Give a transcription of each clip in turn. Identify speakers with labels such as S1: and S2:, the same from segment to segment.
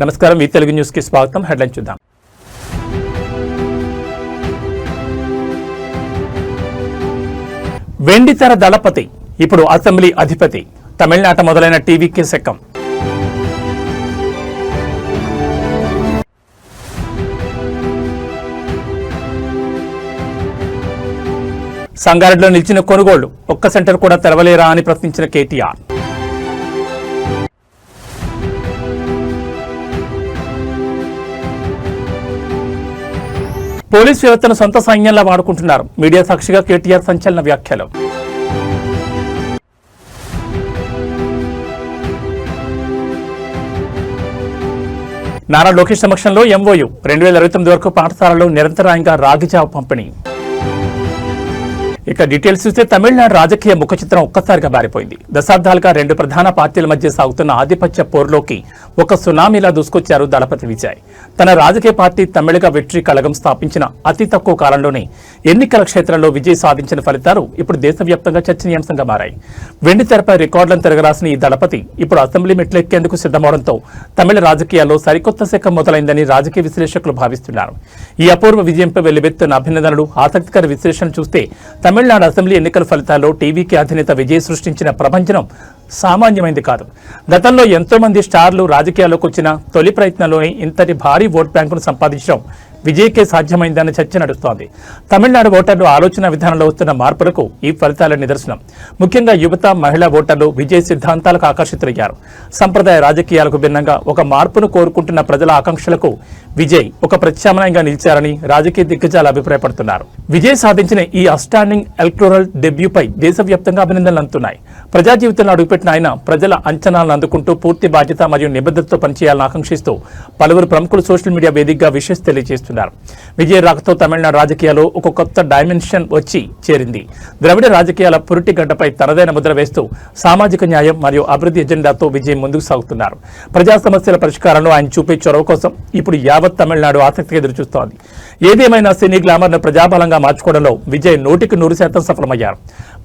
S1: నమస్కారం ఈ తెలుగు న్యూస్ కి స్వాగతం. హెడ్లైన్ చూద్దాం. వెండితెర దళపతి ఇప్పుడు అసెంబ్లీ అధిపతి. తమిళనాట మొదలైన టీవీకి శకం. సంగారెడ్డిలో నిలిచిన కొనుగోళ్లు ఒక్క సెంటర్ కూడా తెరవలేరా అని ప్రశ్నించిన కేటీఆర్. పోలీస్ వ్యవస్థను సొంత సైన్యంలా వాడుకుంటున్నారు. మీడియా సాక్షిగా కేటీఆర్ సంచలన వ్యాఖ్యలు. నారా లోకేష్ సమక్షంలో ఎంఓయూ 2029 వరకు పాఠశాలలో నిరంతరాయంగా రాగిజావ పంపిణీ. ఇక డీటెయిల్స్ చూస్తే తమిళనాడు రాజకీయ ముఖ చిత్రం ఒక్కసారిగా మారిపోయింది. దశాబ్దాలుగా రెండు ప్రధాన పార్టీల మధ్య సాగుతున్న ఆధిపత్య పోరులోకి ఒక సునామీలా దూసుకొచ్చారు దళపతి విజయ్. తన రాజకీయ పార్టీ తమిళగ వెట్రి కళగం స్థాపించిన అతి తక్కువ కాలంలోనే ఎన్నికల క్షేత్రంలో విజయ్ సాధించిన ఫలితాలు ఇప్పుడు దేశవ్యాప్తంగా చర్చనీయాంశంగా మారాయి. వెండితెరపై రికార్డులను తిరగరాసిన ఈ దళపతి ఇప్పుడు అసెంబ్లీ మెట్లెక్కేందుకు సిద్ధమవడంతో తమిళ రాజకీయాల్లో సరికొత్త శకం మొదలైందని రాజకీయ విశ్లేషకులు భావిస్తున్నారు. ఈ అపూర్వ విజయంపై వెల్లువెత్తున్న అభినందనలు, ఆసక్తికర విశ్లేషణ చూస్తే తమిళనాడు అసెంబ్లీ ఎన్నికల ఫలితాల్లో టీవీకి అధినేత విజయ్ సృష్టించిన ప్రభంజనం సామాన్యమైంది కాదు. గతంలో ఎంతో మంది స్టార్లు రాజకీయాల్లోకి వచ్చిన తొలి ప్రయత్నంలోనే ఇంతటి భారీ ఓట్ బ్యాంకును సంపాదించడం విజయ్కే సాధ్యమైందన్న చర్చ నడుస్తోంది. తమిళనాడు ఓటర్లు ఆలోచన విధానంలో వస్తున్న మార్పులకు ఈ ఫలితాల నిదర్శనం. ముఖ్యంగా యువత, మహిళా ఓటర్లు విజయ్ సిద్ధాంతాలకు ఆకర్షితులయ్యారు. సంప్రదాయ రాజకీయాలకు భిన్నంగా ఒక మార్పును కోరుకుంటున్న ప్రజల ఆకాంక్షలకు విజయ్ ఒక ప్రత్యామ్నాయంగా నిలిచారని రాజకీయ దిగ్గజాలు అభిప్రాయపడుతున్నారు. విజయ్ సాధించిన ఈ అవుట్స్టాండింగ్ ఎలక్టోరల్ డెబ్యూపై దేశవ్యాప్తంగా అభినందనలు అందుతున్నాయి. ప్రజా జీవితంలో అడుగుపెట్టిన ఆయన ప్రజల అంచనాలను అందుకుంటూ పూర్తి బాధ్యత మరియు నిబద్ధతతో పనిచేయాలని ఆకాంక్షిస్తూ పలువురు ప్రముఖులు సోషల్ మీడియా వేదికగా విషెస్ తెలియజేస్తున్నారు. విజయ్ రాకతో తమిళనాడు రాజకీయాల్లో ఒక కొత్త డైమెన్షన్ వచ్చి చేరింది. ద్రవిడ రాజకీయాల పురిటి గడ్డపై తనదైన ముద్ర వేస్తూ సామాజిక న్యాయం మరియు అభివృద్ధి ఎజెండాతో విజయ్ ముందుకు సాగుతున్నారు. ప్రజా సమస్యల పరిష్కారంలో ఆయన చూపే చొరవ కోసం ఇప్పుడు యావత్ తమిళనాడు ఆసక్తిగా ఎదురుచూస్తోంది. ఏదేమైనా సినీ గ్లామర్ను ప్రజాబలంగా మార్చుకోవడంలో విజయ్ 100% సఫలమయ్యారు.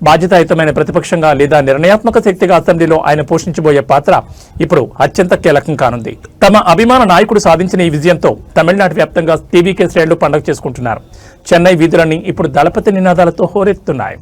S1: బాధ్యతాయుతమైన ప్రతిపక్షంగా లేదా నిర్ణయాత్మక శక్తిగా అసెంబ్లీలో ఆయన పోషించబోయే పాత్ర ఇప్పుడు అత్యంత కీలకం కానుంది. తమ అభిమాన నాయకుడు సాధించిన ఈ విజయంతో తమిళనాడు వ్యాప్తంగా టీవీకే శ్రేణులు పండుగ చేసుకుంటున్నారు. చెన్నై వీధులన్నీ ఇప్పుడు దళపతి నినాదాలతో హోరెత్తున్నాయి.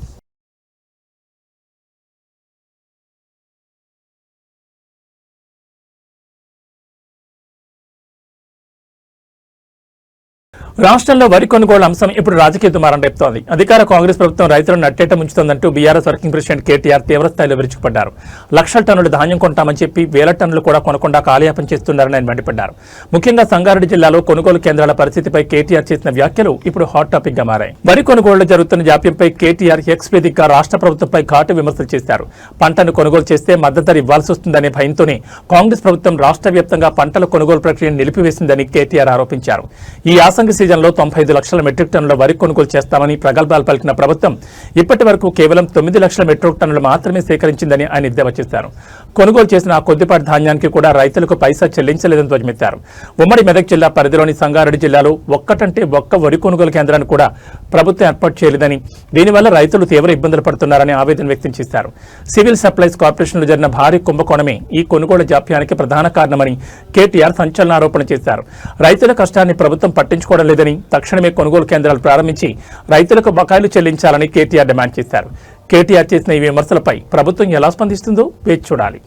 S1: రాష్ట్రంలో వరి కొనుగోళ్ల అంశం ఇప్పుడు రాజకీయ దుమారం రేపుతోంది. అధికార కాంగ్రెస్ ప్రభుత్వం రైతులను నట్టేట ముంచుతోందంటూ బీఆర్ఎస్ వర్కింగ్ ప్రెసిడెంట్ కేటీఆర్ తీవ్రస్థాయిలో విరుచుకుపడ్డారు. లక్షల టన్నులు ధాన్యం కొంటామని చెప్పి వేల టన్నులు కూడా కొనకుండా కాలయాపన చేస్తున్నారని ఆయన మండిపడ్డారు. ముఖ్యంగా సంగారెడ్డి జిల్లాలో కొనుగోలు కేంద్రాల పరిస్థితిపై కేటీఆర్ చేసిన వ్యాఖ్యలు ఇప్పుడు హాట్ టాపిక్ గా మారాయి. వరి కొనుగోళ్లు జరుగుతున్న జాప్యంపై కేటీఆర్ ఎక్స్ వేదికగా రాష్ట్ర ప్రభుత్వంపై ఘాటు విమర్శలు చేశారు. పంటను కొనుగోలు చేస్తే మద్దతు ధర ఇవ్వాల్సి వస్తుందనే భయంతోనే కాంగ్రెస్ ప్రభుత్వం రాష్ట్ర వ్యాప్తంగా పంటల కొనుగోలు ప్రక్రియను నిలిపివేసిందని కేటీఆర్ ఆరోపించారు. ఈ యాసంగి సీజన్లో 95 లక్షల మెట్రిక్ టన్నుల వరి కొనుగోలు చేస్తామని ప్రగల్భాలు పలికిన ప్రభుత్వం ఇప్పటి వరకు కేవలం 9 లక్షల మెట్రిక్ టన్నులు మాత్రమే సేకరించిందని ఆయన ఎద్దేవా చేశారు. కొనుగోలు చేసిన ఆ కొద్దిపాటి ధాన్యానికి కూడా రైతులకు పైసా చెల్లించలేదని ధ్వజమెత్తారు. ఉమ్మడి మెదక్ జిల్లా పరిధిలోని సంగారెడ్డి జిల్లాలో ఒక్క వరి కొనుగోలు కేంద్రాన్ని కూడా ప్రభుత్వం ఏర్పాటు చేయలేదని, దీనివల్ల రైతులు తీవ్ర ఇబ్బందులు పడుతున్నారని ఆవేదన వ్యక్తం చేశారు. సివిల్ సప్లైస్ కార్పొరేషన్లో జరిగిన భారీ కుంభకోణమే ఈ కొనుగోలు జాప్యానికి ప్రధాన కారణమని కేటీఆర్ సంచలన ఆరోపణ చేశారు. రైతుల కష్టాన్ని ప్రభుత్వం పట్టించుకోవడం లేదని, తక్షణమే కొనుగోలు కేంద్రాలు ప్రారంభించి రైతులకు బకాయిలు చెల్లించాలని కేటీఆర్ డిమాండ్ చేశారు. కేటీఆర్ చేసిన ఈ విమర్శలపై ప్రభుత్వం ఎలా స్పందిస్తుందో వేచి చూడాలి.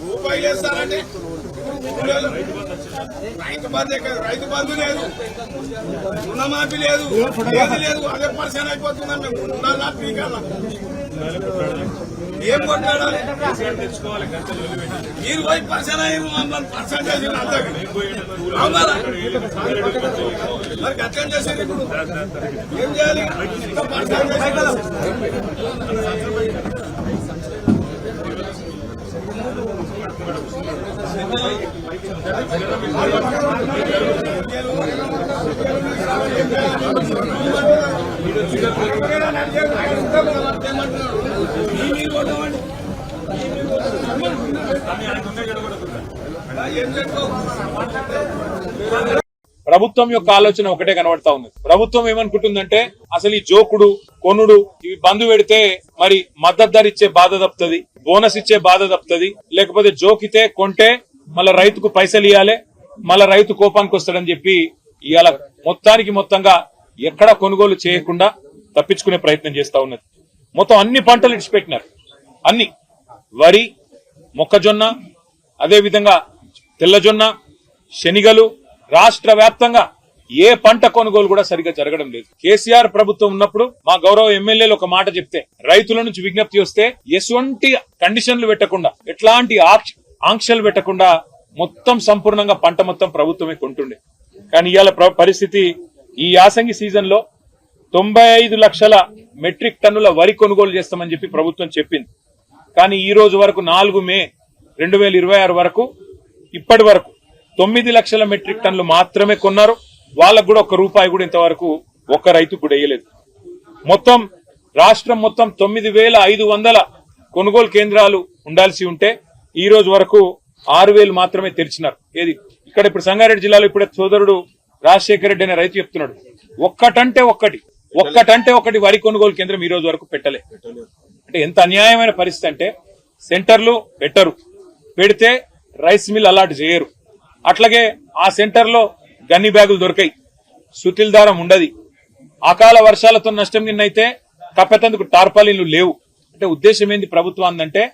S2: రూపాయలు వేస్తారంటే రైతు బంధు లేదు, రుణమాఫీ లేదు, ఏది లేదు. అదే పరిశాన్ అయిపోతున్నాం మేము. ఏం కొట్లాడాలి? మీరు పోయి పరిశాన్ అయ్యి మమ్మల్ని పరిశాన్ చేసి మరి అర్థం చేసేది ఇప్పుడు ఏం చేయాలి? పరిశాన్ చేసి
S3: ప్రభుత్వం యొక్క ఆలోచన ఒకటే కనబడతా ఉంది. ప్రభుత్వం ఏమనుకుంటుందంటే అసలు ఈ జోకుడు కొనుడు ఇవి బంధు పెడితే మరి మద్దతు ధర ఇచ్చే బాధ తప్పుతుంది, బోనస్ ఇచ్చే బాధ తప్పుతుంది, లేకపోతే జోకితే కొంటే మళ్ళా రైతుకు పైసలు ఇవ్వాలి, మళ్ళా రైతు కోపానికి వస్తాడని చెప్పి ఇవాళ మొత్తంగా ఎక్కడా కొనుగోలు చేయకుండా తప్పించుకునే ప్రయత్నం చేస్తా ఉన్నది. మొత్తం అన్ని పంటలు ఇడిచిపెట్టినారు. అన్ని వరి, మొక్కజొన్న, అదే విధంగా తెల్లజొన్న, శనిగలు, రాష్ట్ర వ్యాప్తంగా ఏ పంట కొనుగోలు కూడా సరిగ్గా జరగడం లేదు. కేసీఆర్ ప్రభుత్వం ఉన్నప్పుడు మా గౌరవ ఎమ్మెల్యేలు ఒక మాట చెప్తే రైతుల నుంచి విజ్ఞప్తి వస్తే ఎటువంటి కండిషన్లు పెట్టకుండా, ఎట్లాంటి ఆంక్షలు పెట్టకుండా మొత్తం సంపూర్ణంగా పంట మొత్తం ప్రభుత్వమే కొంటుండే. కానీ ఇవాళ పరిస్థితి ఈ యాసంగి సీజన్ లో 95 లక్షల మెట్రిక్ టన్నుల వరి కొనుగోలు చేస్తామని చెప్పి ప్రభుత్వం చెప్పింది. కానీ ఈ రోజు వరకు 4 మే 2026 వరకు ఇప్పటి వరకు 9 లక్షల మెట్రిక్ టన్నులు మాత్రమే కొన్నారు. వాళ్ళకు కూడా ₹1 కూడా ఇంతవరకు ఒక్క రైతు కూడా వేయలేదు. మొత్తం రాష్ట్రం మొత్తం 9,500 కొనుగోలు కేంద్రాలు ఉండాల్సి ఉంటే ఈ రోజు వరకు 6,000 మాత్రమే తెరిచినారు. ఏది ఇక్కడ ఇప్పుడు సంగారెడ్డి జిల్లాలో ఇప్పుడే సోదరుడు రాజశేఖర రెడ్డి అనే రైతు చెప్తున్నాడు, ఒక్కటంటే ఒకటి వరి కొనుగోలు కేంద్రం ఈ రోజు వరకు పెట్టలే. అంటే ఎంత అన్యాయమైన పరిస్థితి అంటే సెంటర్లు పెట్టరు, పెడితే రైస్ మిల్ అలాట్ చేయరు. అట్లాగే ఆ సెంటర్ లో గన్ని బ్యాగులు దొరికాయి, సుతిల్ దారం ఉండదు, అకాల వర్షాలతో నష్టం నిన్నైతే కప్పెతందుకు టార్పాలిన్లు లేవు. అంటే ఉద్దేశం ఏంది ప్రభుత్వం అంటే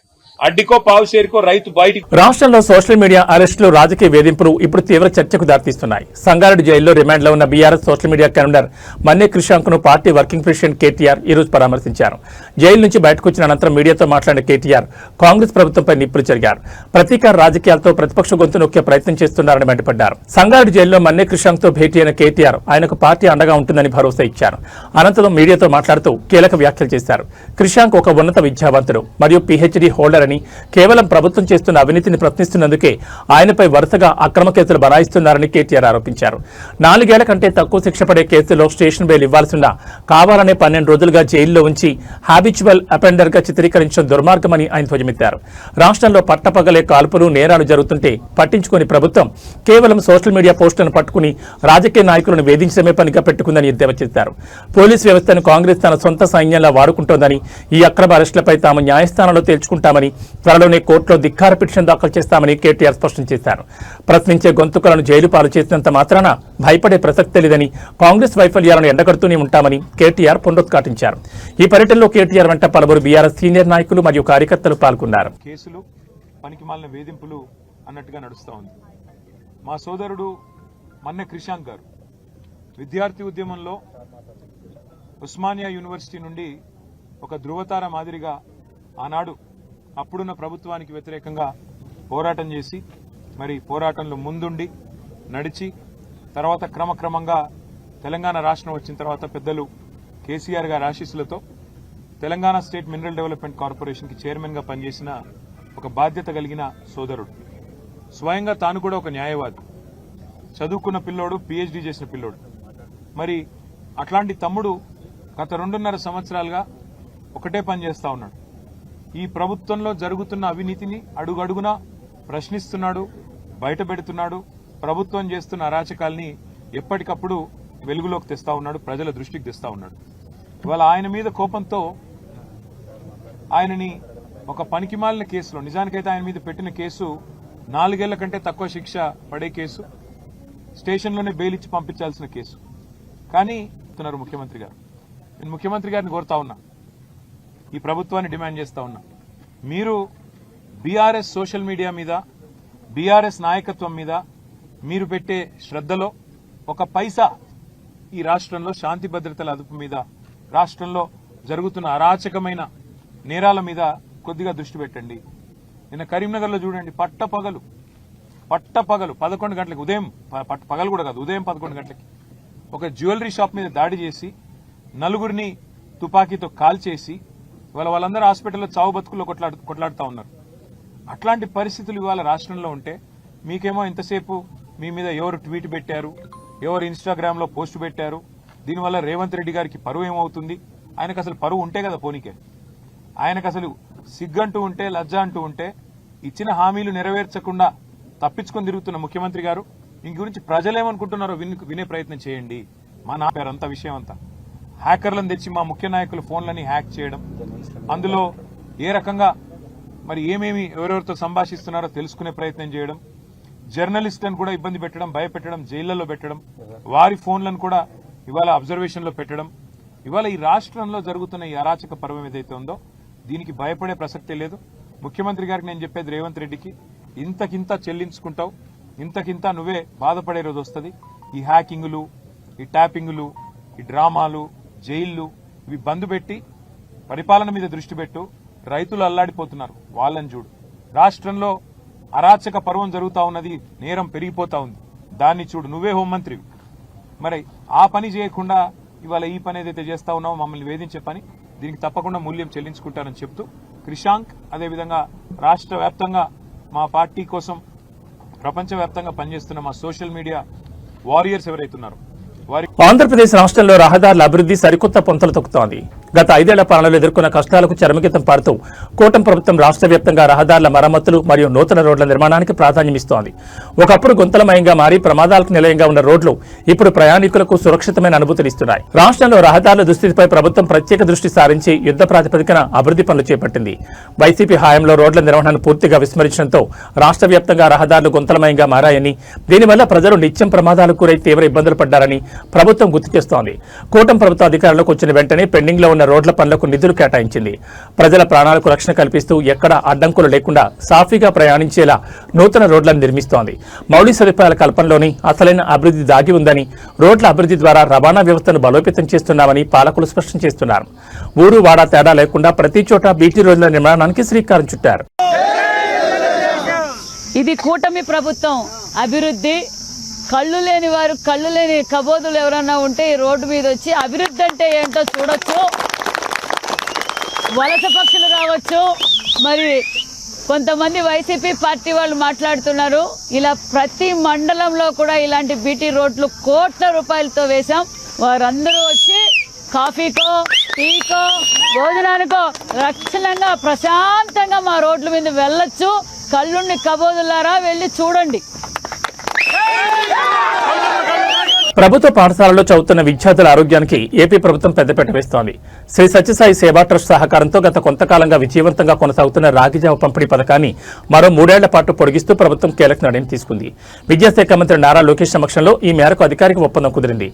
S3: అడ్డికో పావుసేరికో రైతు బయటికి.
S1: రాష్ట్రంలో సోషల్ మీడియా అరెస్టులు, రాజకీయ వేధింపులు ఇప్పుడు తీవ్ర చర్చకు దారితీస్తున్నాయి. సంగారెడ్డి జైల్లో రిమాండ్లో ఉన్న బీఆర్ఎస్ సోషల్ మీడియా కన్వీనర్ మన్నే క్రిషాంక్ ను పార్టీ వర్కింగ్ ప్రెసిడెంట్ కేటీఆర్ ఈ రోజు పరామర్శించారు. జైలు నుంచి బయటకు వచ్చిన అనంతరం మీడియాతో మాట్లాడిన కేటీఆర్ కాంగ్రెస్ ప్రభుత్వంపై నిప్పులు చెరిగారు. ప్రతీకార రాజకీయాలతో ప్రతిపక్ష గొంతు నొక్కే ప్రయత్నం చేస్తున్నారని మండిపడ్డారు. సంగారెడ్డి జైల్లో మన్నే క్రిషాంక్ తో భేటీ అయిన కేటీఆర్ ఆయనకు పార్టీ అండగా ఉంటుందని భరోసా ఇచ్చారు. అనంతరం మీడియాతో మాట్లాడుతూ కీలక వ్యాఖ్యలు చేశారు. క్రిషాంక్ ఒక ఉన్నత విద్యావంతుడు మరియు పీహెచ్డీ హోల్డర్ అని, కేవలం ప్రభుత్వం చేస్తున్న అవినీతిని ప్రశ్నిస్తున్నందుకే ఆయనపై వరుసగా అక్రమ కేసులు బనాయిస్తున్నారని కేటీఆర్ ఆరోపించారు. 4 ఏళ్ల కంటే తక్కువ శిక్ష పడే కేసులో స్టేషన్ బెయిల్ ఇవ్వాల్సిన కావాలనే 12 రోజులుగా జైల్లో ఉంచి హ్యాబిచువల్ అపెండర్ గా చిత్రీకరించడం దుర్మార్గమని ఆయన ధ్వజమెత్తారు. రాష్ట్రంలో పట్టపగలే కాల్పులు, నేరాలు జరుగుతుంటే పట్టించుకుని ప్రభుత్వం కేవలం సోషల్ మీడియా పోస్టులను పట్టుకుని రాజకీయ నాయకులను వేధించడమే పనిగా పెట్టుకుందని ఎద్దేవా చేశారు. పోలీసు వ్యవస్థను కాంగ్రెస్ తన సొంత సైన్యంలా వాడుకుంటోందని, ఈ అక్రమ అరెస్టులపై తాము న్యాయస్థానంలో తేల్చుకుంటామని, త్వరలోనే కోర్టులో ధిక్కార పిటిషన్ దాఖలు చేస్తామని కేటీఆర్ స్పష్టం చేశారు. ప్రశ్నించే గొంతుకలను జైలు పాలు చేసినంత మాత్రాన భయపడే ప్రసక్తే లేదని, కాంగ్రెస్ వైఫల్యాలను ఎండగడుతూనే ఉంటామని కేటీఆర్ పునరుద్ఘాటించారు. ఈ పర్యటనలో కేటీఆర్ వెంట పలువురు బీఆర్ఎస్ సీనియర్ నాయకులు మరియు కార్యకర్తలు పాల్గొన్నారు.
S3: కేసులు పనికిమాలిన వేధింపులు అన్నట్టుగా నడుస్తా ఉంది. మా సోదరుడు మన్నే క్రిషాంక్ గారు విద్యార్థి ఉద్యమంలో ఉస్మానియా యూనివర్సిటీ నుండి ఒక ధృవతార మాదిరిగా ఆనాడు అప్పుడున్న ప్రభుత్వానికి వ్యతిరేకంగా పోరాటం చేసి, మరి పోరాటంలో ముందుండి నడిచి, తర్వాత క్రమక్రమంగా తెలంగాణ రాష్ట్రం వచ్చిన తర్వాత పెద్దలు కేసీఆర్ గారి ఆశీస్సులతో తెలంగాణ స్టేట్ మినరల్ డెవలప్మెంట్ కార్పొరేషన్కి చైర్మన్గా పనిచేసిన ఒక బాధ్యత కలిగిన సోదరుడు. స్వయంగా తాను కూడా ఒక న్యాయవాది, చదువుకున్న పిల్లోడు, పీహెచ్డీ చేసిన పిల్లోడు. మరి అట్లాంటి తమ్ముడు గత 2.5 సంవత్సరాలుగా ఒకటే పని చేస్తా ఉన్నాడు. ఈ ప్రభుత్వంలో జరుగుతున్న అవినీతిని అడుగడుగునా ప్రశ్నిస్తున్నాడు, బయటపెడుతున్నాడు. ప్రభుత్వం చేస్తున్న అరాచకాల్ని ఎప్పటికప్పుడు వెలుగులోకి తెస్తా ఉన్నాడు, ప్రజల దృష్టికి తెస్తా ఉన్నాడు. ఇవాళ ఆయన మీద కోపంతో ఆయనని ఒక పనికిమాలిన కేసులో, నిజానికైతే ఆయన మీద పెట్టిన కేసు 4 ఏళ్ల కంటే తక్కువ శిక్ష పడే కేసు, స్టేషన్లోనే బెయిల్ ఇచ్చి పంపించాల్సిన కేసు. కానీ చెప్తున్నారు ముఖ్యమంత్రి గారు. నేను ముఖ్యమంత్రి గారిని కోరుతా ఉన్నా, ఈ ప్రభుత్వాన్ని డిమాండ్ చేస్తా ఉన్నా, మీరు బీఆర్ఎస్ సోషల్ మీడియా మీద, బీఆర్ఎస్ నాయకత్వం మీద మీరు పెట్టే శ్రద్ధలో ఒక పైసా ఈ రాష్ట్రంలో శాంతి భద్రతల అదుపు మీద, రాష్ట్రంలో జరుగుతున్న అరాచకమైన నేరాల మీద కొద్దిగా దృష్టి పెట్టండి. నిన్న కరీంనగర్లో చూడండి, పట్టపగలు 11 గంటలకి, ఉదయం పగలు కూడా కాదు, ఉదయం 11 గంటలకి ఒక జ్యువెలరీ షాప్ మీద దాడి చేసి 4గురిని తుపాకీతో కాల్చేసి వాళ్ళందరూ హాస్పిటల్లో చావు బతుకుల్లో కొట్లాడుతూ ఉన్నారు. అట్లాంటి పరిస్థితులు ఇవాళ రాష్ట్రంలో ఉంటే మీకేమో ఇంతసేపు మీ మీద ఎవరు ట్వీట్ పెట్టారు, ఎవరు ఇన్స్టాగ్రామ్ లో పోస్ట్ పెట్టారు, దీనివల్ల రేవంత్ రెడ్డి గారికి పరువు ఏమవుతుంది? ఆయనకు అసలు పరువు ఉంటే కదా పోనీకే, ఆయనకు అసలు సిగ్గంటూ ఉంటే, లజ్జ అంటూ ఉంటే, ఇచ్చిన హామీలు నెరవేర్చకుండా తప్పించుకొని తిరుగుతున్న ముఖ్యమంత్రి గారు ఈ గురించి ప్రజలేమనుకుంటున్నారో వినే ప్రయత్నం చేయండి. మా నా పేరు అంత విషయం అంతా హ్యాకర్లను తెచ్చి మా ముఖ్య నాయకుల ఫోన్లని హ్యాక్ చేయడం, అందులో ఏ రకంగా మరి ఏమేమి ఎవరెవరితో సంభాషిస్తున్నారో తెలుసుకునే ప్రయత్నం చేయడం, జర్నలిస్టులను కూడా ఇబ్బంది పెట్టడం, భయపెట్టడం, జైళ్లలో పెట్టడం, వారి ఫోన్లను కూడా ఇవాళ అబ్జర్వేషన్ లో పెట్టడం, ఇవాళ ఈ రాష్ట్రంలో జరుగుతున్న ఈ అరాచక పర్వం ఏదైతే ఉందో దీనికి భయపడే ప్రసక్తే లేదు. ముఖ్యమంత్రి గారికి నేను చెప్పేది రేవంత్ రెడ్డికి, ఇంతకింత చెల్లించుకుంటావు, ఇంతకింత నువ్వే బాధపడే రోజు వస్తుంది. ఈ హ్యాకింగులు, ఈ ట్యాపింగులు, ఈ డ్రామాలు, జైళ్లు ఇవి బంద్ పెట్టి పరిపాలన మీద దృష్టి పెట్టు. రైతులు అల్లాడిపోతున్నారు, వాళ్ళని చూడు. రాష్ట్రంలో అరాచక పర్వం జరుగుతా ఉన్నది, నేరం పెరిగిపోతా ఉంది, దాన్ని చూడు. నువ్వే హోంమంత్రివి, మరి ఆ పని చేయకుండా ఇవాళ ఈ పని ఏదైతే చేస్తా ఉన్నావో మమ్మల్ని వేధించే పని, దీనికి తప్పకుండా మూల్యం చెల్లించుకుంటారని చెప్తూ క్రిషాంక్, అదేవిధంగా రాష్ట్ర వ్యాప్తంగా మా పార్టీ కోసం ప్రపంచవ్యాప్తంగా పనిచేస్తున్న మా సోషల్ మీడియా వారియర్స్ ఎవరైతున్నారో వారి
S1: ఆంధ్రప్రదేశ్ రాష్ట్రంలో రహదారుల అభివృద్ధి సరికొత్త పొంతలు తొక్కుతోంది. గత 5 ఏళ్ల పాలనలో ఎదుర్కొన్న కష్టాలకు చరమగీతం పాడుతూ కూటమి ప్రభుత్వం రాష్ట్ర వ్యాప్తంగా రహదారుల మరమ్మతులు మరియు నూతన రోడ్ల నిర్మాణానికి ప్రాధాన్యమిస్తోంది. ఒకప్పుడు గుంతలమయంగా మారి ప్రమాదాలకు నిలయంగా ఉన్న రోడ్లు ఇప్పుడు ప్రయాణికులకు సురక్షితమైన అనుభూతినిస్తున్నాయి. రాష్ట్రంలో రహదారుల దుస్థితిపై ప్రభుత్వం ప్రత్యేక దృష్టి సారించి యుద్ధ ప్రాతిపదికన అభివృద్ధి పనులు చేపట్టింది. వైసీపీ హయాంలో రోడ్ల నిర్వహణను పూర్తిగా విస్మరించడంతో రాష్ట్ర వ్యాప్తంగా రహదారులు గుంతలమయంగా మారాయని, దీనివల్ల ప్రజలు నిత్యం ప్రమాదాలకు గురై తీవ్ర ఇబ్బందులు పడ్డారని ప్రభుత్వం గుర్తు చేస్తోంది. కూటమి ప్రభుత్వ అధికారంలోకి వచ్చిన వెంటనే పెండింగ్ లో ఉన్న రోడ్ల పనులకు నిధులు కేటాయించింది. ప్రజల ప్రాణాలకు రక్షణ కల్పిస్తూ ఎక్కడా అడ్డంకులు లేకుండా సాఫీగా ప్రయాణించేలా నూతన రోడ్లను నిర్మిస్తోంది. మౌలిక సదుపాయాల కల్పనలోని అసలైన అభివృద్ధి దాగి ఉందని, రోడ్ల అభివృద్ధి ద్వారా రవాణా వ్యవస్థను బలోపేతం చేస్తున్నామని పాలకులు స్పష్టం చేస్తున్నారు. ఊరు వాడా తేడా లేకుండా ప్రతి చోట బీటీ రోడ్ల నిర్మాణానికి శ్రీకారం చుట్టారు.
S4: ఇది కూటమి ప్రభుత్వం అభివృద్ధి. కళ్ళు లేని వారు, కళ్ళు లేని కబోదులు ఎవరన్నా ఉంటే ఈ రోడ్డు మీద వచ్చి అభివృద్ధి అంటే ఏంటో చూడొచ్చు. వలస పక్షులు రావచ్చు, మరి కొంతమంది వైసీపీ పార్టీ వాళ్ళు మాట్లాడుతున్నారు. ఇలా ప్రతి మండలంలో కూడా ఇలాంటి బీటీ రోడ్లు కోట్ల రూపాయలతో వేశాం. వారందరూ వచ్చి కాఫీకో, టీకో, భోజనానికో రక్షణంగా ప్రశాంతంగా మా రోడ్ల మీద వెళ్ళొచ్చు. కళ్ళుండి కబోదులారా వెళ్ళి చూడండి.
S1: ప్రభుత్వ పాఠశాలలో చదువుతున్న విద్యార్థుల ఆరోగ్యానికి ఏపీ ప్రభుత్వం పెద్దపీట వేస్తోంది. శ్రీ సత్యసాయి సేవా ట్రస్ట్ సహకారంతో గత కొంతకాలంగా విజయవంతంగా కొనసాగుతున్న రాగిజావ పంపిణీ పథకాన్ని మరో 3 ఏళ్ల పాటు పొడిగిస్తూ ప్రభుత్వం కీలక నిర్ణయం తీసుకుంది. విద్యాశాఖ మంత్రి నారా లోకేష్ సమక్షంలో ఈ మేరకు అధికారిక ఒప్పందం కుదిరింది.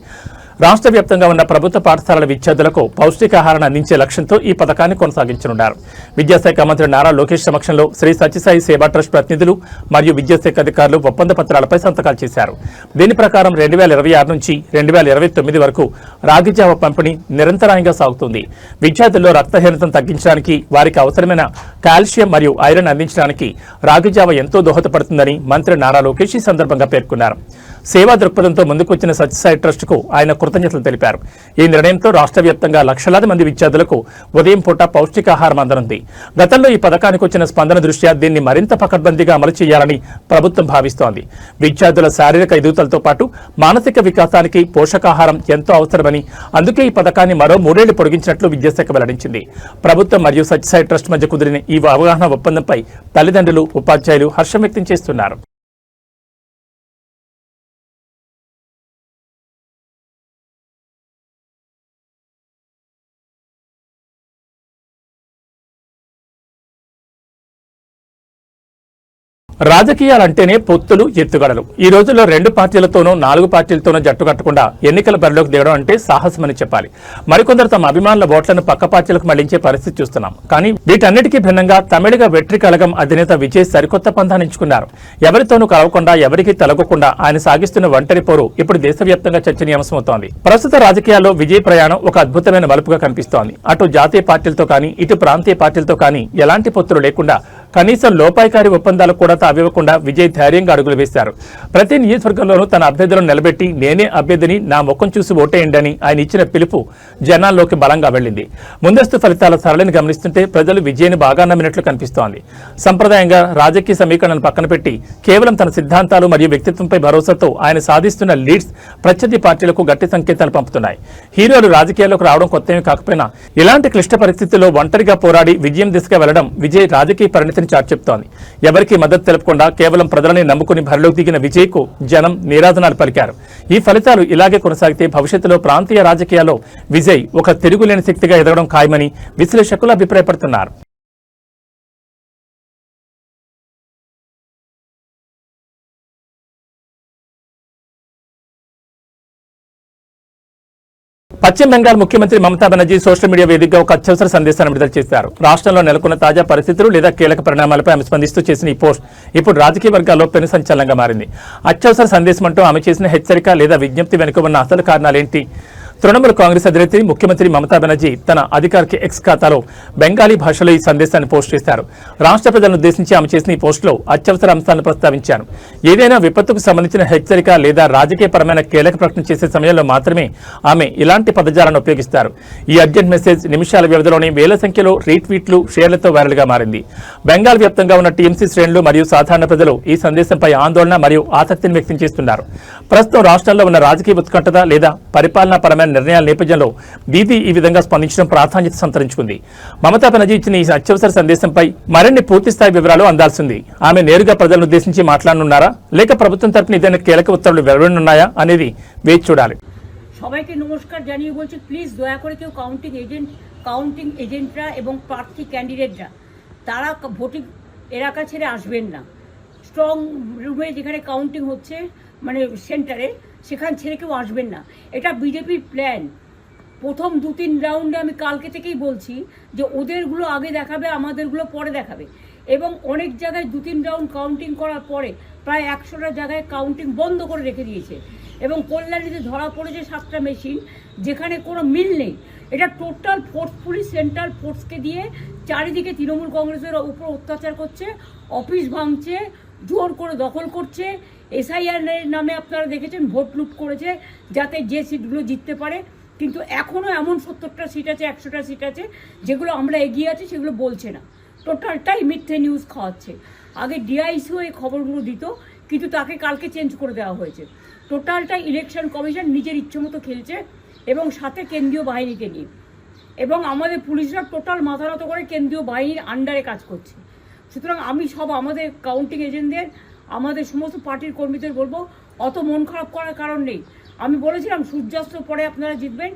S1: రాష్ట్ర వ్యాప్తంగా ఉన్న ప్రభుత్వ పాఠశాలల విద్యార్థులకు పౌష్టికాహారాన్ని అందించే లక్ష్యంతో ఈ పథకాన్ని కొనసాగించనున్నారు. విద్యాశాఖ మంత్రి నారా లోకేష్ సమక్షంలో శ్రీ సత్యసాయి సేవా ట్రస్ట్ ప్రతినిధులు మరియు విద్యాశాఖ అధికారులు ఒప్పంద పత్రాలపై సంతకాలు చేశారు. దీని ప్రకారం 2026 నుంచి 2029 వరకు రాగిజావ పంపిణీ నిరంతరాయంగా సాగుతుంది. విద్యార్థుల్లో రక్తహీనతను తగ్గించడానికి, వారికి అవసరమైన కాల్షియం మరియు ఐరన్ అందించడానికి రాగిజావ ఎంతో దోహదపడుతుందని మంత్రి నారా లోకేష్ ఈ సందర్భంగా పేర్కొన్నారు. సేవా దృక్పథంతో ముందుకొచ్చిన సత్యసాయి ట్రస్ట్ కు ఆయన కృతజ్ఞతలు తెలిపారు. ఈ నిర్ణయంతో రాష్ట్ర వ్యాప్తంగా లక్షలాది మంది విద్యార్థులకు ఉదయం పూట పౌష్టికాహారం అందనుంది. గతంలో ఈ పథకానికి వచ్చిన స్పందన దృష్ట్యా దీన్ని మరింత పకడ్బందీగా అమలు చేయాలని ప్రభుత్వం భావిస్తోంది. విద్యార్థుల శారీరక ఎదుగుదలతో పాటు మానసిక వికాసానికి పోషకాహారం ఎంతో అవసరమని, అందుకే ఈ పథకాన్ని మరో 3 ఏళ్లు పొడిగించినట్లు విద్యాశాఖ వెల్లడించింది. ప్రభుత్వం మరియు సత్యసాయి ట్రస్ట్ మధ్య కుదిరిన ఈ అవగాహన ఒప్పందంపై తల్లిదండ్రులు, ఉపాధ్యాయులు హర్షం వ్యక్తం చేస్తున్నారు. రాజకీయాలంటేనే పొత్తులు, ఎత్తుగడలు. ఈ రోజుల్లో 2 పార్టీలతోనూ 4 పార్టీలతోనూ జట్టు కట్టకుండా ఎన్నికల బరిలోకి దిగడం అంటే సాహసమని చెప్పాలి. మరికొందరు తమ అభిమానుల ఓట్లను పక్క పార్టీలకు మళ్లించే పరిస్థితి చూస్తున్నాం. కానీ వీటన్నిటికీ భిన్నంగా తమిళిగ వెట్రి కళగం అధినేత విజయ్ సరికొత్త పంథాన్ని ఎంచుకున్నారు. ఎవరితోనూ కలవకుండా, ఎవరికీ తలగకుండా ఆయన సాగిస్తున్న ఒంటరి పోరు ఇప్పుడు దేశవ్యాప్తంగా చర్చనీయాంశమవుతోంది. ప్రస్తుత రాజకీయాల్లో విజయ్ ప్రయాణం ఒక అద్భుతమైన మలుపుగా కనిపిస్తోంది. అటు జాతీయ పార్టీలతో కానీ, ఇటు ప్రాంతీయ పార్టీలతో కానీ ఎలాంటి పొత్తులు లేకుండా కనీసం లోపాయికారి ఒప్పందాలు కూడా తావివ్వకుండా విజయ్ ధైర్యంగా అడుగులు వేశారు. ప్రతి నియోజకవర్గంలోనూ తన అభ్యర్థులను నిలబెట్టి నేనే అభ్యర్థిని, నా ముఖం చూసి ఓటేయండి అని ఆయన ఇచ్చిన పిలుపు జనాల్లోకి బలంగా వెళ్లింది. ముందస్తు ఫలితాల సరళిని గమనిస్తుంటే ప్రజలు విజయ్ని బాగా నమ్మినట్లు కనిపిస్తోంది. సంప్రదాయంగా రాజకీయ సమీకరణను పక్కన పెట్టి కేవలం తన సిద్ధాంతాలు మరియు వ్యక్తిత్వంపై భరోసాతో ఆయన సాధిస్తున్న లీడ్స్ ప్రత్యర్థి పార్టీలకు గట్టి సంకేతాలు పంపుతున్నాయి. హీరోలు రాజకీయాల్లోకి రావడం కొత్తేమీ కాకపోయినా ఇలాంటి క్లిష్ట పరిస్థితుల్లో ఒంటరిగా పోరాడి విజయం దిశగా వెళ్లడం విజయ్ రాజకీయ పరిణతిని చాటి చెప్తోంది. ఎవరికీ మద్దతు తెలపకుండా కేవలం ప్రజలని నమ్ముకుని బరిలోకి దిగిన విజయ్కు జనం నీరాజనాలు పలికారు. ఈ ఫలితాలు ఇలాగే కొనసాగితే భవిష్యత్తులో ప్రాంతీయ రాజకీయాల్లో విజయ్ ఒక తిరుగులేని శక్తిగా ఎదగడం ఖాయమని విశ్లేషకులు అభిప్రాయపడుతున్నారు. పశ్చిమ బెంగాల్ ముఖ్యమంత్రి మమతా బెనర్జీ సోషల్ మీడియా వేదికగా ఒక అత్యవసర సందేశాన్ని విడుదల చేశారు. రాష్ట్రంలో నెలకొన్న తాజా పరిస్థితులు లేదా కీలక పరిణామాలపై ఆమె స్పందిస్తూ చేసిన ఈ పోస్ట్ ఇప్పుడు రాజకీయ వర్గాల్లో పెను సంచలనంగా మారింది. అత్యవసర సందేశం అంటూ ఆమె చేసిన హెచ్చరిక లేదా విజ్ఞప్తి వెనుక ఉన్న అసలు కారణాలేంటి? తృణమూల్ కాంగ్రెస్ అధినేత్రి ముఖ్యమంత్రి మమతా బెనర్జీ తన అధికారిక ఎక్స్ ఖాతాలో బెంగాలీ భాషలో ఈ సందేశాన్ని పోస్ట్ చేశారు. రాష్ట్ర ప్రజలను ఉద్దేశించి ఆమె చేసిన ఈ పోస్టులో అత్యవసర అంశాలను ప్రస్తావించారు. ఏదైనా విపత్తుకు సంబంధించిన హెచ్చరిక లేదా రాజకీయపరమైన కీలక ప్రకటన చేసే సమయంలో మాత్రమే ఆమె ఇలాంటి పదజాలను ఉపయోగిస్తారు. ఈ అర్జెంట్ మెసేజ్ నిమిషాల వ్యవధిలోనే వేల సంఖ్యలో రీట్వీట్లు, షేర్లతో వైరల్గా మారింది. బెంగాల్ వ్యాప్తంగా ఉన్న టీఎంసీ శ్రేణులు మరియు సాధారణ ప్రజలు ఈ సందేశంపై ఆందోళన మరియు ఆసక్తిని వ్యక్తం చేస్తున్నారు. ప్రస్తుతం రాష్ట్రంలో ఉన్న రాజకీయ ఉత్కంఠత లేదా పరిపాలనాపరమైన నిర్ణయాల నేపథ్యంలో దీదీ ఈ విధంగా స్పందించడం ప్రాధాన్యత సంతరించుకుంది. మమతా బెనర్జీ ఇచ్చిన ఈ అత్యవసర సందేశంపై మరిన్ని పూర్తిస్థాయి వివరాలు అందాల్సింది. ఆమె నేరుగా ప్రజలను ఉద్దేశించి మాట్లాడనున్నారా, లేక ప్రభుత్వం తరపున ఏదైనా కీలక ఉత్తర్వులు వెలువడనున్నాయా అనేది వేచి చూడాలి.
S5: সবাইকে নমস্কার জানিয়ে বলছি, প্লিজ দয়া করে কেউ কাউন্টিং এজেন্টরা এবং প্রার্থী ক্যান্ডিডেটরা তারা ভোটিং এলাকা ছেড়ে আসবেন না। স্ট্রং রুমে যেখানে কাউন্টিং হচ্ছে মানে সেন্টারে সেখান ছেড়ে কেউ আসবেন না। এটা বিজেপির প্ল্যান। প্রথম 2-3 রাউন্ডে আমি কালকে থেকেই বলছি যে ওদেরগুলো আগে দেখাবে, আমাদেরগুলো পরে দেখাবে। এবং অনেক জায়গায় 2-3 রাউন্ড কাউন্টিং করার পরে প্রায় 100টা জায়গায় কাউন্টিং বন্ধ করে রেখে দিয়েছে। এবং কল্যাণীতে ধরা পড়েছে 7টা মেশিন যেখানে কোনো মিল নেই। এটা টোটাল ফোর্সফুলি সেন্ট্রাল ফোর্সকে দিয়ে চারিদিকে তৃণমূল কংগ্রেসের উপর অত্যাচার করছে, অফিস ভাঙছে, জোর করে দখল করছে। এসআইআর নামে আপনারা দেখেছেন ভোট লুট করেছে যাতে যে সিটগুলো জিততে পারে। কিন্তু এখনও এমন 70টা সিট আছে, 100টা সিট আছে যেগুলো আমরা এগিয়ে আছি সেগুলো বলছে না। টোটালটাই মিথ্যে নিউজ খাওয়াচ্ছে। আগে ডিআইসিও এই খবরগুলো দিত, কিন্তু তাকে কালকে চেঞ্জ করে দেওয়া হয়েছে। টোটালটা ইলেকশন কমিশন নিজের ইচ্ছে মতো খেলছে এবং সাথে কেন্দ্রীয় বাহিনীকে নিয়ে। এবং আমাদের পুলিশরা টোটাল মাথা নত করে কেন্দ্রীয় বাহিনীর আন্ডারে কাজ করছে। সুতরাং আমি সব আমাদের কাউন্টিং এজেন্টদের, আমাদের সমস্ত পার্টির কর্মীদের বলবো, অত মন খারাপ করার কারণ নেই। আমি বলেছিলাম সূর্যাস্তের পরে আপনারা জিতবেন।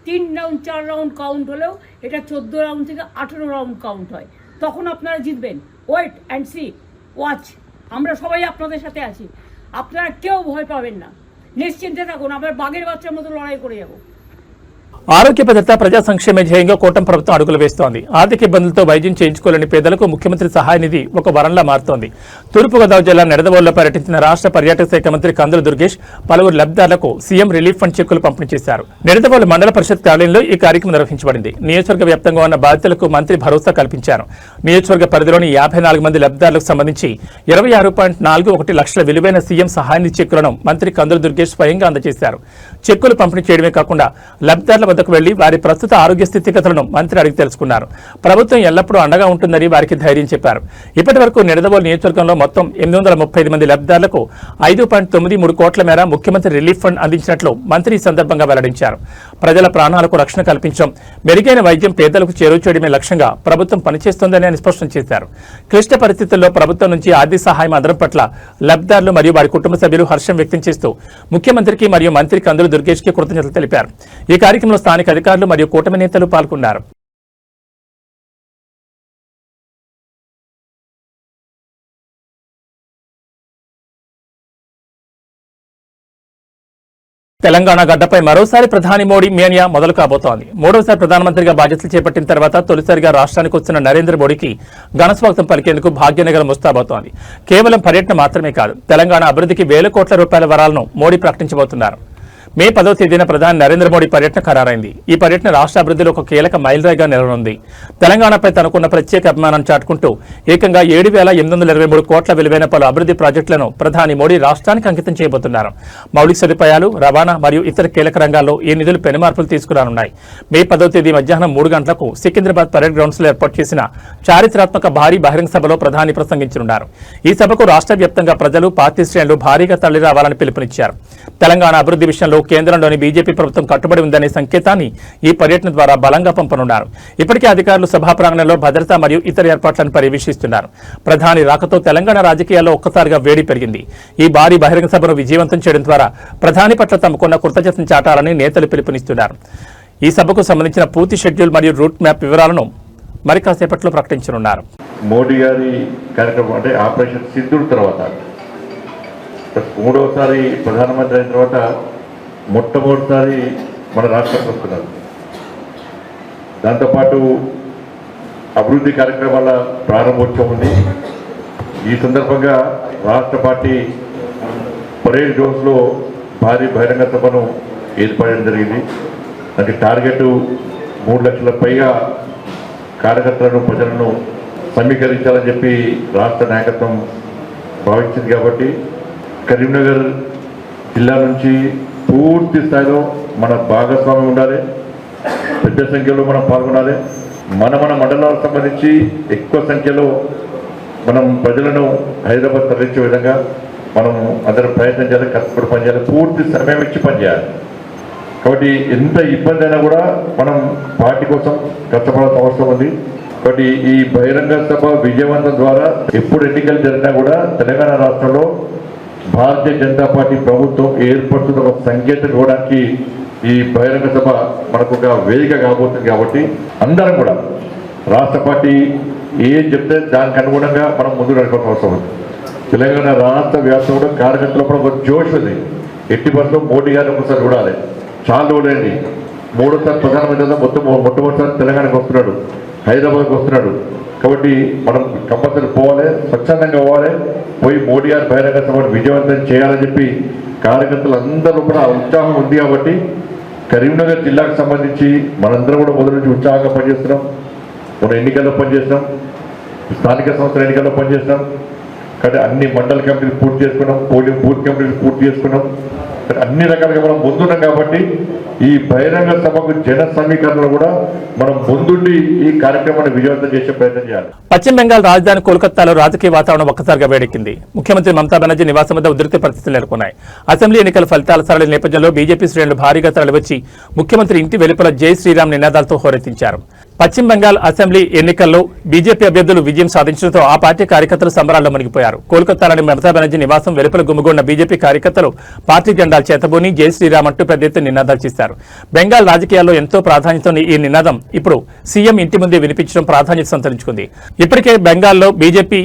S5: 3 রাউন্ড 4 রাউন্ড কাউন্ট হলেও এটা 14 রাউন্ড থেকে 18 রাউন্ড কাউন্ট হয়, তখন আপনারা জিতবেন। Wait and see, watch. আমরা সবাই আপনাদের সাথে আছি, আপনারা কেউ ভয় পাবেন না, নিশ্চিন্তে থাকুন। আমরা বাঘের বাচ্চার মতো লড়াই করে যাব।
S1: ఆరోగ్య భద్రత, ప్రజా సంక్షేమ ధ్యేయంగా కూటమి ప్రభుత్వం అడుగులు వేస్తోంది. ఆర్థిక ఇబ్బందులతో వైద్యం చేయించుకోలేని పేదలకు ముఖ్యమంత్రి సహాయ నిధి ఒక వరంలా మారుతోంది. తూర్పుగోదావరి జిల్లా నిడదవోలులో పర్యటించిన రాష్ట్ర పర్యాటక శాఖ మంత్రి కందుల దుర్గేష్ పలువురు లబ్ధిదారులకు సీఎం రిలీఫ్ ఫండ్ చెక్కులు పంపిణీ చేశారు. నిడదవోలు మండల పరిషత్ కార్యాలయంలో ఈ కార్యక్రమం నిర్వహించబడింది. నియోజకవర్గ వ్యాప్తంగా ఉన్న బాధితులకు మంత్రి భరోసా కల్పించారు. నియోజకవర్గ పరిధిలోని 54 మంది లబ్ధిదారులకు సంబంధించి 26.41 లక్షల విలువైన సీఎం సహాయ నిధి చెక్కులను మంత్రి కందుల దుర్గేష్ స్వయంగా అందజేశారు. చెక్కులు పంపిణీ చేయడమే కాకుండా లబ్ధిదారుల వద్దకు వెళ్లి వారి ప్రస్తుత ఆరోగ్య స్థితిగతులను మంత్రి అడిగి తెలుసుకున్నారు. ప్రభుత్వం ఎల్లప్పుడూ అండగా ఉంటుందని వారికి ధైర్యం చెప్పారు. ఇప్పటి వరకు నిడదవోలు నియోజకవర్గంలో మొత్తం 835 మంది లబ్ధిదారులకు 5.93 కోట్ల మేర ముఖ్యమంత్రి రిలీఫ్ ఫండ్ అందించినట్లు మంత్రి ఈ సందర్భంగా వెల్లడించారు. ప్రజల ప్రాణాలకు రక్షణ కల్పించడం, మెరుగైన వైద్యం పేదలకు చేరువ చేయడమే లక్ష్యంగా ప్రభుత్వం పనిచేస్తోందని ఆయన స్పష్టం చేశారు. క్లిష్ట పరిస్థితుల్లో ప్రభుత్వం నుంచి ఆర్థిక సహాయం అందడం పట్ల లబ్ధిదారులు మరియు వారి కుటుంబ సభ్యులు హర్షం వ్యక్తం చేస్తూ ముఖ్యమంత్రికి మరియు మంత్రి కందుల దుర్గేష్ కి కృతజ్ఞతలు తెలిపారు. ఈ కార్యక్రమంలో స్థానిక అధికారులు మరియు కూటమి నేతలు పాల్గొన్నారు. తెలంగాణ గడ్డపై మరోసారి ప్రధాని మోడీ మేనియా మొదలు కాబోతోంది. మూడోసారి ప్రధానమంత్రిగా బాధ్యతలు చేపట్టిన తర్వాత తొలిసారిగా రాష్ట్రానికి వస్తున్న నరేంద్ర మోడీకి ఘనస్వాగతం పలికేందుకు భాగ్యనగరం ముస్తాబోతోంది. కేవలం పర్యటన మాత్రమే కాదు, తెలంగాణ అభివృద్ధికి వేల కోట్ల రూపాయల వరాలను మోడీ ప్రకటించబోతున్నారు. మే 10వ తేదీన ప్రధాని నరేంద్ర మోడీ పర్యటన ఖరారైంది. ఈ పర్యటన రాష్ట్ర అభివృద్ధిలో ఒక కీలక మైలురాయిగా నిలవనుంది. తెలంగాణపై తనకున్న ప్రత్యేక అభిమానాన్ని చాటుకుంటూ ఏకంగా 7,823 కోట్ల విలువైన పలు అభివృద్ధి ప్రాజెక్టులను ప్రధాని మోడీ రాష్ట్రానికి అంకితం చేయబోతున్నారు. మౌలిక సదుపాయాలు, రవాణా మరియు ఇతర కీలక రంగాల్లో ఈ నిధులు పెనుమార్పులు తీసుకురానున్నాయి. మే 10వ తేదీ మధ్యాహ్నం 3 గంటలకు సికింద్రాబాద్ పరేడ్ గ్రౌండ్స్ లో ఏర్పాటు చేసిన చారిత్రాత్మక భారీ బహిరంగ సభలో ప్రధాని ప్రసంగించనున్నారు. ఈ సభకు రాష్ట్ర వ్యాప్తంగా ప్రజలు, పార్టీ శ్రేణులు భారీగా తరలిరావాలని పిలుపునిచ్చారు. తెలంగాణ అభివృద్ధి విషయంలో కేంద్రంలోని బీజేపీ ప్రభుత్వం కట్టుబడి ఉందనే సంకేతాన్ని ఈ పర్యటన ద్వారా బలంగా పంపనున్నారు. ఇప్పటికే అధికారులు సభా ప్రాంగణంలో భద్రత మరియు ఇతర ఏర్పాట్లను పర్యవేక్షిస్తున్నారు. ప్రధాని రాకతో తెలంగాణ రాజకీయాల్లో ఒక్కసారిగా వేడి పెరిగింది. ఈ భారీ బహిరంగ సభను విజయవంతం చేయడం ద్వారా ప్రధాని పట్ల తమకున్న కృతజ్ఞతను చాటాలని నేతలు పిలుపునిస్తున్నారు. ఈ సభకు సంబంధించిన పూర్తి షెడ్యూల్ మరియు రూట్ మ్యాప్ వివరాలను మరి కాసేపట్లో ప్రకటించనున్నారు.
S6: మోడీ గారి కార్యక్రమం అంటే ఆపరేషన్ సింధూర్ తర్వాత 3వసారి ప్రధానమంత్రి అయిన తర్వాత మొట్టమొదటిసారి మన రాష్ట్రానికి వస్తున్నారు. దాంతోపాటు అభివృద్ధి కార్యక్రమాల ప్రారంభోత్సవం ఉంది. ఈ సందర్భంగా రాష్ట్ర పార్టీ పరేడ్ గ్రౌండ్స్లో భారీ బహిరంగ సభను ఏర్పడడం జరిగింది. దానికి టార్గెట్ 3 లక్షల పైగా కార్యకర్తలను, ప్రజలను సమీకరించాలని చెప్పి రాష్ట్ర నాయకత్వం భావించింది. కాబట్టి కరీంనగర్ జిల్లా నుంచి పూర్తి స్థాయిలో మన భాగస్వామ్యం ఉండాలి. పెద్ద సంఖ్యలో మనం పాల్గొనాలి. మన మండలాలకు సంబంధించి ఎక్కువ సంఖ్యలో మనం ప్రజలను హైదరాబాద్ తరలించే విధంగా మనం అందరం ప్రయత్నం చేయాలి, కష్టపడి పనిచేయాలి, పూర్తి సమయం ఇచ్చి పనిచేయాలి. కాబట్టి ఎంత ఇబ్బంది అయినా కూడా మనం పార్టీ కోసం కష్టపడాల్సిన అవసరం ఉంది. కాబట్టి ఈ బహిరంగ సభ విజయవంతం ద్వారా ఎప్పుడు ఎన్నికలు జరిగినా కూడా తెలంగాణ రాష్ట్రంలో భారతీయ జనతా పార్టీ ప్రభుత్వం ఏర్పడుతున్న ఒక సంకేతం ఇవ్వడానికి ఈ బహిరంగ సభ మనకు ఒక వేదిక కాబోతుంది. కాబట్టి అందరం కూడా రాష్ట్ర పార్టీ ఏం చెప్తే దానికి అనుగుణంగా మనం ముందు నడపాల్సిన అవసరం ఉంది. తెలంగాణ రాష్ట్ర వ్యాప్తంగా కూడా కార్యకర్తలు కూడా ఒక జోష్ ఉంది. ఎట్టి బస్సులో మోడీ గారిని ఒకసారి చూడాలి. చాలా రోజులైంది. 3వసారి ప్రధానమంత్రి మొట్టమొదటిసారి తెలంగాణకు వస్తున్నాడు, హైదరాబాద్కి వస్తున్నాడు. కాబట్టి మనం కంపల్సరీ పోవాలి, స్వచ్ఛందంగా పోవాలి, పోయి మోడీ గారి బహిరంగ సభను విజయవంతం చేయాలని చెప్పి కార్యకర్తలు అందరూ కూడా ఉత్సాహం ఉంది. కాబట్టి కరీంనగర్ జిల్లాకు సంబంధించి మనందరం కూడా మొదటి నుంచి ఉత్సాహంగా పనిచేస్తున్నాం. మనం ఎన్నికల్లో పనిచేస్తున్నాం, స్థానిక సంస్థల ఎన్నికల్లో పనిచేస్తున్నాం. కాబట్టి అన్ని మండల కమిటీలు పూర్తి చేసుకున్నాం, పోలింగ్ బూత్ కమిటీలు పూర్తి చేసుకున్నాం. అన్ని రకాలుగా మనం ముందున్నాం. కాబట్టి ఈ బహిరంగ సభకు జన సమీకరణలో కూడా మనం ముందుండి ఈ కార్యక్రమాన్ని విజయవంతం చేసే ప్రయత్నం చేయాలి.
S1: పశ్చిమ బెంగాల్ రాజధాని కోల్కతాలో రాజకీయ వాతావరణం ఒక్కసారిగా వేడెక్కింది. ముఖ్యమంత్రి మమతా బెనర్జీ నివాసం వద్ద ఉద్రిక్త పరిస్థితులు నెలకొన్నాయి. అసెంబ్లీ ఎన్నికల ఫలితాల సరళి నేపథ్యంలో బీజేపీ శ్రేణులు భారీగా తరలివచ్చి ముఖ్యమంత్రి ఇంటి వెలుపల జై శ్రీరామ్ నినాదాలతో హోరెత్తించారు. పశ్చిమ బెంగాల్ అసెంబ్లీ ఎన్నికల్లో బీజేపీ అభ్యర్థులు విజయం సాధించడంతో ఆ పార్టీ కార్యకర్తలు సంబరాల్లో మునిగిపోయారు. కోల్కతాలోని మమతా బెనర్జీ నివాసం వెలుపల గుమిగొన్న బీజేపీ కార్యకర్తలు పార్టీ జెండాలు చేతబూని జై శ్రీరామ్ అంటూ పెద్ద ఎత్తున నినాదాలు చేశారు. బెంగాల్ రాజకీయాల్లో ఎంతో ప్రాధాన్యత ఉన్న ఈ నినాదం ఇప్పుడు సీఎం ఇంటి ముందే వినిపించడం ప్రాధాన్యత సంతరించుకుంది. ఇప్పటికే బెంగాల్లో బీజేపీ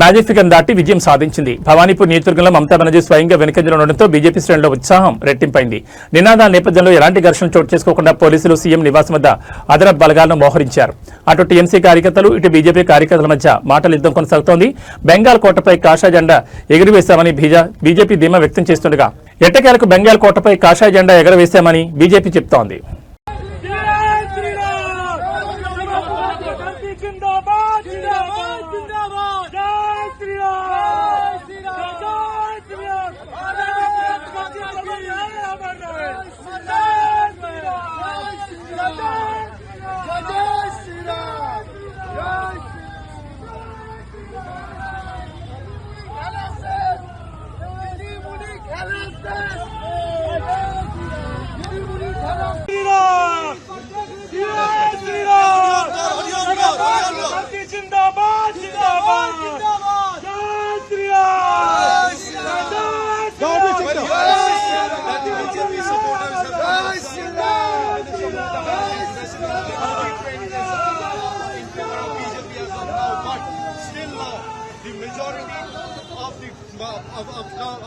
S1: మ్యాజిక్ ఫిగర్ దాటి విజయం సాధించింది. భవానీపూర్ నియోజకవర్గంలో మమతా బెనర్జీ స్వయంగా వెనుకంజలో ఉండడంతో బీజేపీ శ్రేణుల్లో ఉత్సాహం రెట్టింపైంది. నినాదాల నేపథ్యంలో ఎలాంటి ఘర్షణ చోటు చేసుకోకుండా పోలీసులు సీఎం నివాసం వద్ద అదనపు బలగాలను మోహరించారు. అటు టీఎంసీ కార్యకర్తలు, ఇటు బీజేపీ కార్యకర్తల మధ్య మాటల యుద్ధం కొనసాగుతోంది. బెంగాల్ కోటపై కాషాయ జెండా ఎగురవేశామని బీజేపీ ధీమా వ్యక్తం చేస్తుండగా ఎట్టకేలకు బెంగాల్ కోటపై కాషాయ జెండా ఎగరవేశామని బీజేపీ చెప్తోంది.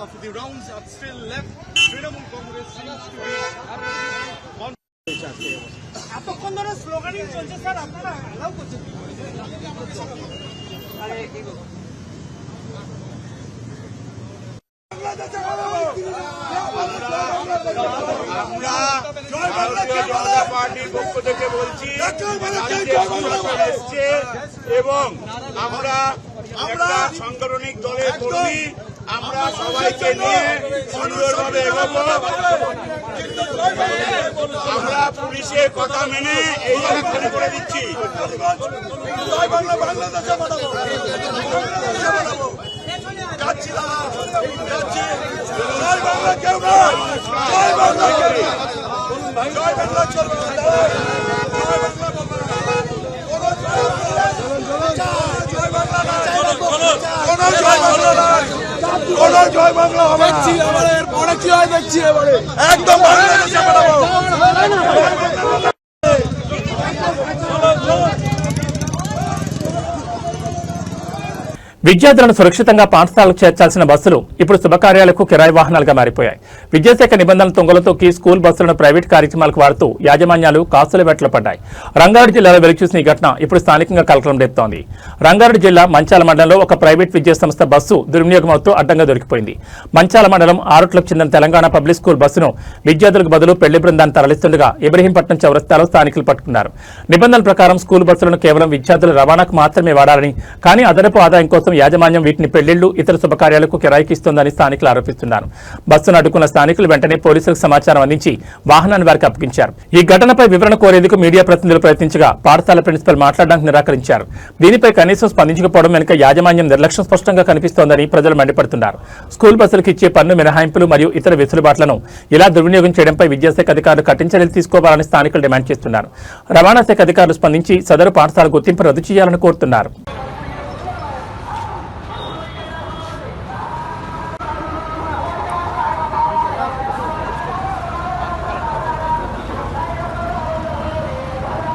S7: Of the rounds are still left. Trinamool Congress seems to be এতক্ষণ ধরে স্লোগানিং চলছে স্যার, আপনারা অ্যালাউ করছেন? আরে
S2: আমরা ভারতীয় জনতা পার্টির পক্ষ থেকে বলছি এসছে এবং আমরা একটা সাংগঠনিক দলের কর্মী, আমরা সবাইকে নিয়ে সুন্দরভাবে এগোবো। আমরা পুলিশের কথা মেনে এই জায়গা করে দিচ্ছি। জয় বাংলা হবে পরে কি হয় দেখছি এবারে একদম বাংলাদেশে পাঠাবো।
S1: విద్యార్థులను సురక్షితంగా పాఠశాలకు చేర్చాల్సిన బస్సులు ఇప్పుడు శుభకార్యాలకు కిరాయి వాహనాలుగా మారిపోయాయి. విద్యాశాఖ నిబంధనల తొంగలు తొక్కి స్కూల్ బస్సులను ప్రైవేట్ కార్యక్రమాలకు వాడుతూ యాజమాన్యాలు కాసుల వేటలో పడ్డాయి. రంగారెడ్డి జిల్లాలో వెలుగుచూసిన ఈ ఘటన ఇప్పుడు స్థానికంగా కలకలం రేపుతోంది. రంగారెడ్డి జిల్లా మంచాల మండలంలో ఒక ప్రైవేట్ విద్యాసంస్థ బస్సు దుర్వినియోగమవుతూ అడ్డంగా దొరికిపోయింది. మంచాల మండలం ఆరుట్లకు చెందిన తెలంగాణ పబ్లిక్ స్కూల్ బస్సును విద్యార్థులకు బదులు పెళ్లి బృందాన్ని తరలిస్తుండగా ఇబ్రహీంపట్నం చౌరస్తాలో స్థానికులు పట్టుకున్నారు. నిబంధనల ప్రకారం స్కూల్ బస్సులను కేవలం విద్యార్థుల రవాణాకు మాత్రమే వాడాలని, కానీ అదనపు ఆదాయం కోసం యాజమాన్యం వీటిని పెళ్లిళ్లు, ఇతర శుభకార్యాలకు కిరాయికి ఇస్తోందని స్థానికులు ఆరోపిస్తున్నారు. బస్సును అడ్డుకున్న స్థానికులు వెంటనే పోలీసులకు సమాచారం అందించి వాహనాన్ని వారికి అప్పగించారు. ఈ ఘటనపై వివరణ కోరేందుకు మీడియా ప్రతినిధులు ప్రయత్నించగా పాఠశాల ప్రిన్సిపల్ మాట్లాడడానికి నిరాకరించారు. దీనిపై కనీసం స్పందించకపోవడం వెనుక యాజమాన్యం నిర్లక్ష్యం స్పష్టంగా కనిపిస్తోందని ప్రజలు మండిపడుతున్నారు. స్కూల్ బస్సులకు ఇచ్చే పన్ను మినహాయింపులు మరియు ఇతర వెసులుబాట్లను ఇలా దుర్వినియోగం చేయడంపై విద్యాశాఖ అధికారులు కఠిన చర్యలు తీసుకోవాలని స్థానికులు డిమాండ్ చేస్తున్నారు. రవాణా శాఖ అధికారులు స్పందించి సదరు పాఠశాల గుర్తింపు రద్దు చేయాలని కోరుతున్నారు.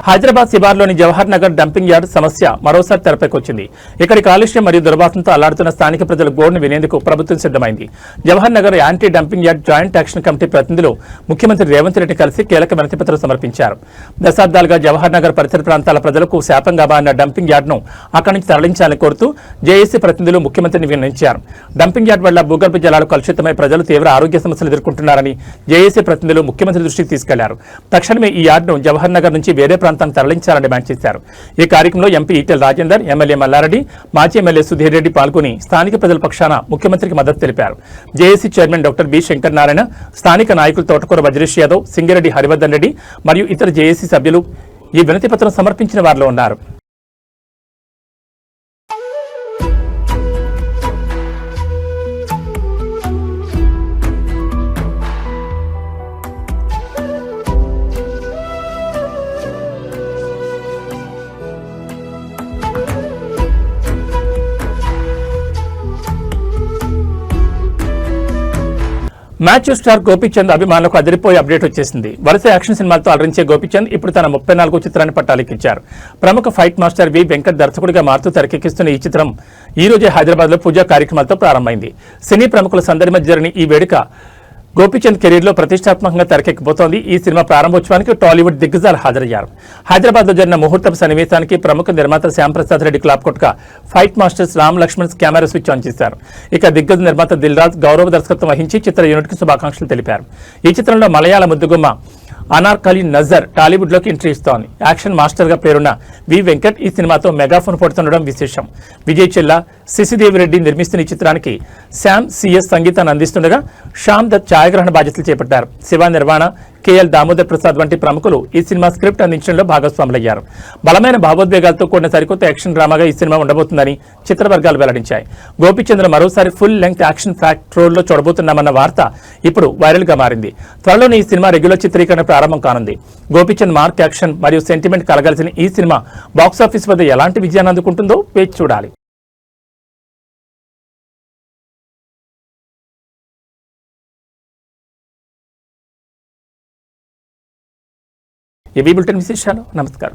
S1: హైదరాబాద్ శివార్లోని జవహర్ నగర్ డంపింగ్ యార్డ్ సమస్య మరోసారి తెరపైకి వచ్చింది. ఇక్కడి కాలుష్యం మరియు దుర్వాసనతో అల్లాడుతున్న స్థానిక ప్రజల గోడును వినేందుకు ప్రభుత్వం సిద్ధమైంది. Jawahar Nagar anti dumping yard joint action committee ప్రతినిధులు ముఖ్యమంత్రి రేవంత్ రెడ్డి కలిసి కీలక వినతిపత్రం సమర్పించారు. దశాబ్దాలుగా జవహర్ నగర్ పరిసర ప్రాంతాల ప్రజలకు శాపంగా మారిన డంపింగ్ యార్డ్ను అక్కడి నుంచి తరలించాలని కోరుతూ జేఏసీ ప్రతినిధులు ముఖ్యమంత్రిని విన్నవించారు. డంపింగ్ యార్డ్ వల్ల భూగర్భ జలాలు కలుషితమై ప్రజలు తీవ్ర ఆరోగ్య సమస్యలు ఎదుర్కొంటున్నారని జేఏసీ ప్రతినిధులు ముఖ్యమంత్రి దృష్టికి తీసుకెళ్లారు. తక్షణమే ఈ యార్డ్ను జవహర్ నగర్ నుంచి వేరే ప్రాంతాన్ని తరలించాలని డిమాండ్ చేశారు. ఈ కార్యక్రమంలో ఎంపీ ఈటెల రాజేందర్, ఎమ్మెల్యే మల్లారెడ్డి, మాజీ ఎమ్మెల్యే సుధీర్ రెడ్డి పాల్గొని స్థానిక ప్రజల పక్షాన ముఖ్యమంత్రికి మద్దతు తెలిపారు. JAC chairman doctor B Shankar Narayana, స్థానిక నాయకులు తోటకూర వజ్రేష్ యాదవ్, సింగిరెడ్డి హరివర్ధన్ రెడ్డి మరియు ఇతర జేఏసీ సభ్యులు ఈ వినతి పత్రం సమర్పించిన వారిలో ఉన్నారు. మ్యాథ్యూ స్టార్ గోపీచంద్ అభిమానులకు అదిరిపోయే అప్డేట్ వచ్చేసింది. వరుస యాక్షన్ సినిమాలతో అలరించే గోపీచంద్ ఇప్పుడు తన 34వ చిత్రాన్ని పట్టాలెక్కించారు. ప్రముఖ ఫైట్ మాస్టర్ వి వెంకట్ దర్శకుడిగా మారుతూ తెరకెక్కిస్తున్న ఈ చిత్రం ఈ రోజే హైదరాబాద్ లో పూజా కార్యక్రమాలతో ప్రారంభమైంది. సినీ ప్రముఖుల సందడి మధ్య జరిగిన ఈ వేడుక గోపీచంద్ కెరీర్ లో ప్రతిష్టాత్మకంగా తెరకెక్కిపోతోంది. ఈ సినిమా ప్రారంభోత్సవానికి టాలీవుడ్ దిగ్గజాలు హాజరయ్యారు. హైదరాబాద్ లో జరిగిన ముహూర్తపు సన్నివేశానికి ప్రముఖ నిర్మాత శ్యాంప్రసాద్ రెడ్డి క్లాప్ కొట్టగా fight masters Ram Lakshman camera switch on చేశారు. ఇక దిగ్గజ నిర్మాత దిల్ రాజ్ గౌరవ దర్శకత్వం వహించి చిత్ర యూనిట్ కి శుభాకాంక్షలు తెలిపారు. ఈ చిత్రంలో మలయాళ ముద్దుగుమ్మ అనార్కలి నజర్ టాలీవుడ్ లోకి ఎంట్రీ ఇస్తోంది. యాక్షన్ మాస్టర్ గా పేరున్న వి వెంకట్ ఈ సినిమాతో మెగాఫోన్ పడుతుండడం విశేషం. విజయ్ చెల్లా, శశిదేవి రెడ్డి నిర్మిస్తున్న ఈ చిత్రానికి శామ్ సిఎస్ సంగీతాన్ని అందిస్తుండగా శ్యామ్ దత్ ఛాయాగ్రహణ బాధ్యతలు చేపట్టారు. శివ నిర్వాణ, కేఎల్ దామోదర్ ప్రసాద్ వంటి ప్రముఖులు ఈ సినిమా స్క్రిప్ట్ అందించడంలో భాగస్వాములయ్యారు. బలమైన భావోద్వేగాలతో కూడిన సరికొత్త యాక్షన్ డ్రామాగా ఈ సినిమా ఉండబోతుందని చిత్రవర్గాలు వెల్లడించాయి. గోపీచంద్ర మరోసారి full length action packed role లో చూడబోతున్నామన్న వార్త ఇప్పుడు వైరల్ గా మారింది. త్వరలోనే ఈ సినిమా రెగ్యులర్ చిత్రీకరణ ప్రారంభం కానుంది. గోపీచంద్ మార్క్ యాక్షన్ మరియు సెంటిమెంట్ కలగలిసిన ఈ సినిమా బాక్సాఫీస్ వద్ద ఎలాంటి విజయాన్ని అందుకుంటుందో వేచి చూడాలి. ఈ బులెటిన్ విశేషాలు. నమస్కారం.